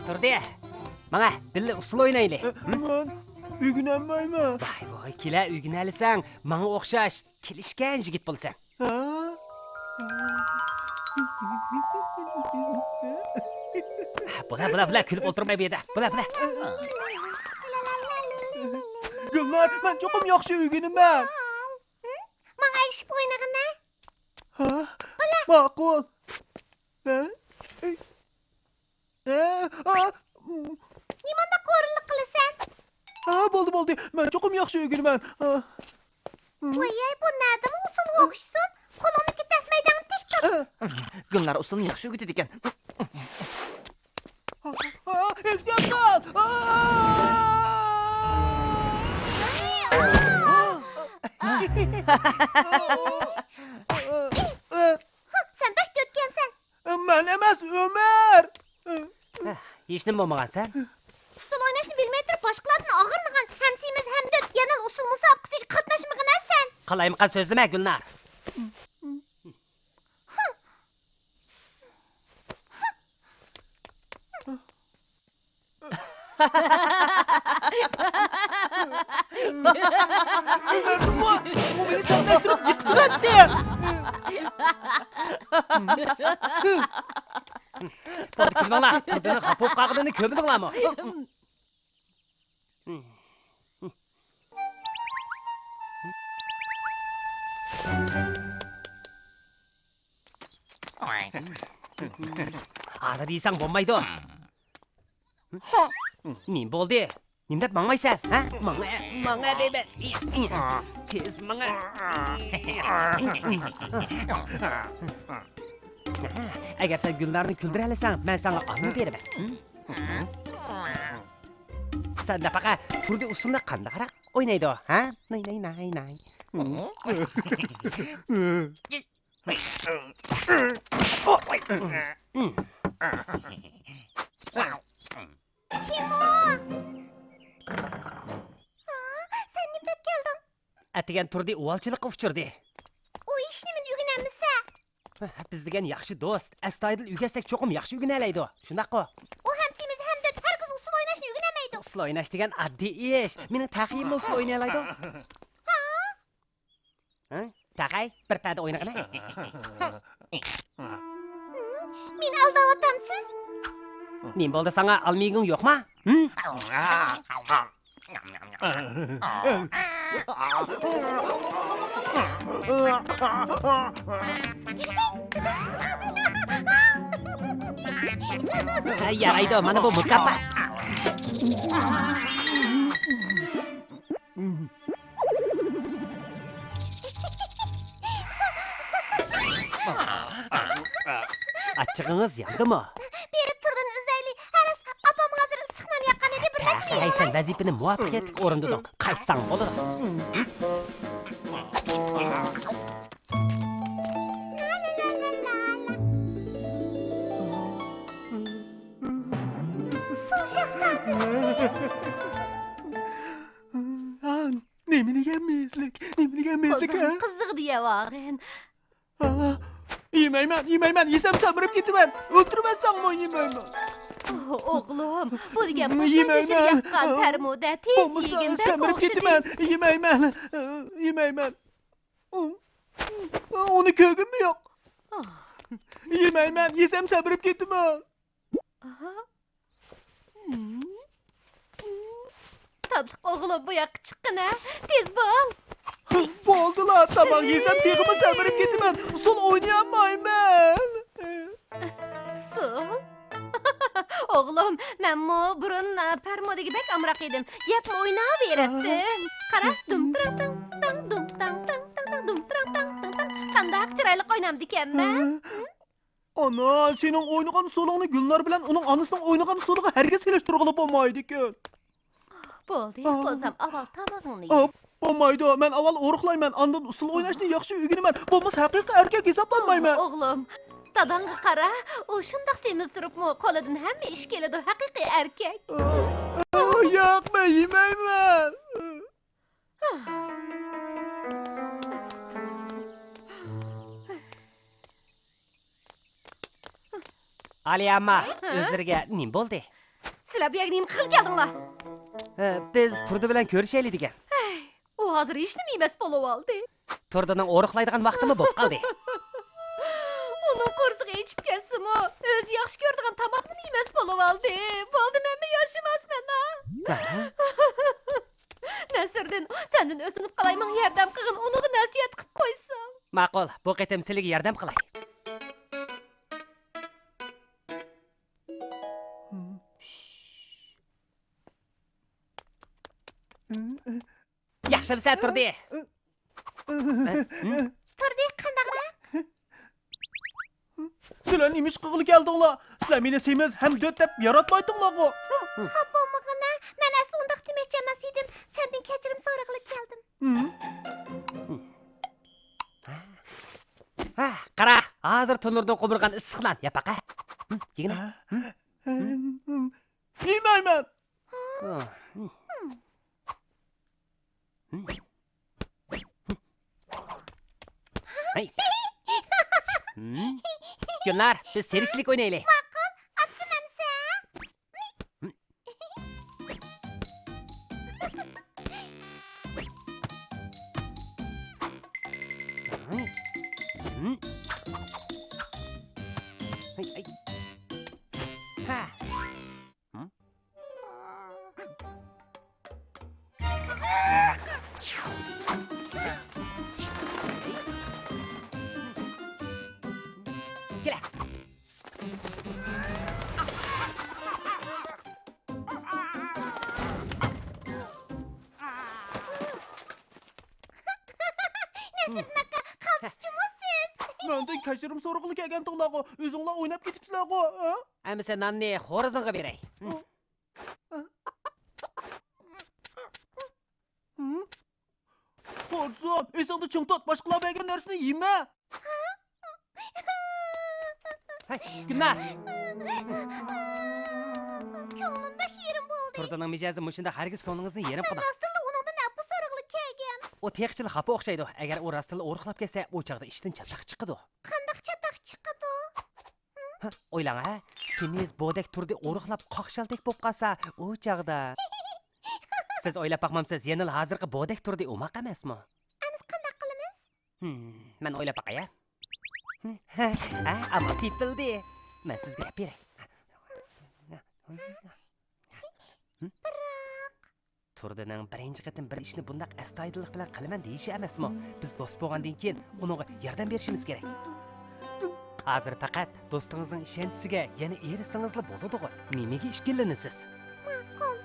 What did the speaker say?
Turdi, bana birle usul oynaylı. Aman, ügünenmeyme. Vay, kile ügünelisen, bana okşaş, kilişken jigit bulsan. Bula, külüp oturmaya bir yerde. Bula. Gülnar, ben çokum yaxşı ügünümen. Bana eşip oynagana. Maqul. Nimanda koruluk kılısan? Boldu. Ben çokum yaxşı ügünümen. Vay, bu nerede mi usul okşusun? Kolunu kitletmeyden tek tut. Gülnar usulunu yaxşı ügütü diken. Ehtiyat kal. Sen bek götkensen. Ben emas Ömer. Hiç ne olmagan sen? Usul oynashni bilmey turib boshqalardan og'irmagan hamsimiz hamdod yanal usul musobaqasiga qatnashmag'an sen. Qalayımqan sözleme Gülnar. Bu beni sertleştirip yıktı etti. Boldu kızmala, Turdi'nin kapıp qağıdığını kömüdün mı? Ağzı değilsen bombaydı. Nim boldu? Nimdep mağmaysan? Mağa deybe. Tez mağa. Eğer sen Gülnar'ını küldürelesen, ben sana alını beribem. Sen de fakat Turdi usuluna qanda qaraq oynaydı o, ha? Nay. Kim o? Sen nimdep keldin? Atigen Turdi uvalçılıqqa uçurdu. O işnimin ügünemmisa? Biz degen yaxshi do'st. Astoydil uygasek cho'qim yaxshi ugunalaydi. Shunaqo. O hamsimiz hamdod har kız usul oynashni ügünemeydi. Usul o'ynash degan oddiy ish. Meni taqiyimni usul o'ynalaydi. Ha? Taqay, bir tada o'ynag'ina. Men aldavatamsiz? Nim bo'ldi sana almiging yo'qmi? Yaraydi, mana bu mukofot. Achchig'ingiz yandimi? Berib turdun uzayli. Haras apam hozir issiqdan yaqqan edi bir necha Taqay, sen vazifani muvaffaqiyatli o'rindading. Qaytsang bo'ladi. Usul şahzade. Nemini gelmezlik ha? Kızık diye bağırın. Yemeymen, yesem samirip gittimen. Öldürmezsen mi yemeymen? Oğlum, bu diye Yemeymen. boşan düşür yakkan termoda tez yeginde Samirip kokşu gittimen. Yemeymen. Onu kögün mü yok? Yemeymen, yesem samirip gittimen. Tatlık oğlum bu yak çıkkın ha. Tez bol. Boldular, tamam yesem teğimi samirip gittimen. Usul oynayamaymen. Su. Oğlum, ben mu burun permodagi bek amrak edim. Yapma oynağı verettim. Kara dum tırang tang tang dum tang tang tang tang dum tırang tang tang tang. Kandak çıraylık oynam diken ben. Ana, senin oynagan solunu Gülnar bilen onun anısının oynagan soluğu herkes seliştirgılıp olmaydı ki. Boldu, bolsam aval tamağını ye. Olmaydı, ben aval oruqlayman, andan usul oynaşını yaxşı ügünümen. Bolmaz haqiqi erkek hesaplanmayman. Oğlum, Dadanga qara, u shundoq semiz turibmi, qo'lidan hamma ish keladi, haqiqiy erkak. Yo'q, men yemayman. Ali amma, o'zlariga nim bo'ldi? Sizlar bu yerga nima qilib keldinglar? Biz Turdi bilan ko'rishaylik degan. U hozir hech nima emas bo'lib oldi. Turdining o'riqlaydigan vaqtimi bo'lib qoldi. Uning qo'rsig'i ichib ketsin-mi? O'zi yaxshi ko'radigan tomoqni emas bo'lib oldi. Bo'ldi, men yashamasman. Nasriddin, sendan o'tinib qolayman, yordam qilgin, unga nasihat qilib qo'ysam. Ma'qul, bu qitim sizlarga yordam qilay. Yaxshimsan, Turdi? Turdi, qandaqra? Sizlar nima ish qilg'ili keldinglar? Sizlar meni semiz ham dod deb yaratmaydinglar-ku. Ha, bo'lmag'ina. Men asli undaq demoqchi emas edim. Sendan kechirim so'rag'ili keldim. Qara, hozir tunurdan qo'mirgan issiqlan, yapaqa. Yegina. Yemayman. Hey. Gülnar, biz serikchilik o'ynaylik. Ma'qul, atsinamsa. Ha. Gel. Mendan kechirim so'rag'ili kelgandinglar-ku. O'zinglar o'ynab ketibsizlar-ku. Endi sen nonni xo'rozonga beray. Qo'rqsam, esingda ching tot, boshqalar bergan narsani yema. Hay, Gülnar. Ko'nglim bak yerim bo'ldi. Turdining mijozi mushunda hargiz ko'nglingizni yerim qilma. Rostilla uningdan napa so'rag'ili kelgan. O teqchil xafa o'xshaydi. Agar u rostilla o'riqlab kelsa, u chaqda ishdan chataq chiqadi. Qandaq chataq chiqadi? O'ylang, ha? Semiz bodek Turdi o'riqlab qoqshaldek bo'lib qolsa, u chaqda. Siz o'ylab baqmamsiz, Yenil hozirgi bodek Turdi umaq emasmi? Aniz qandaq qilamiz? Men o'ylab baqay, ammo tepildi. Men sizga gap beray. Turdining birinchi qatim bir ishni bundaq astoydillik bilan qilaman deyishi emasmi? Biz do'st bo'lgandan keyin unga yordam berishimiz kerak. Hozir faqat do'stingizning ishonchisiga yana erishsangizlar bo'ladi-ku. Nimaga ishkillanasiz? Ma'qul.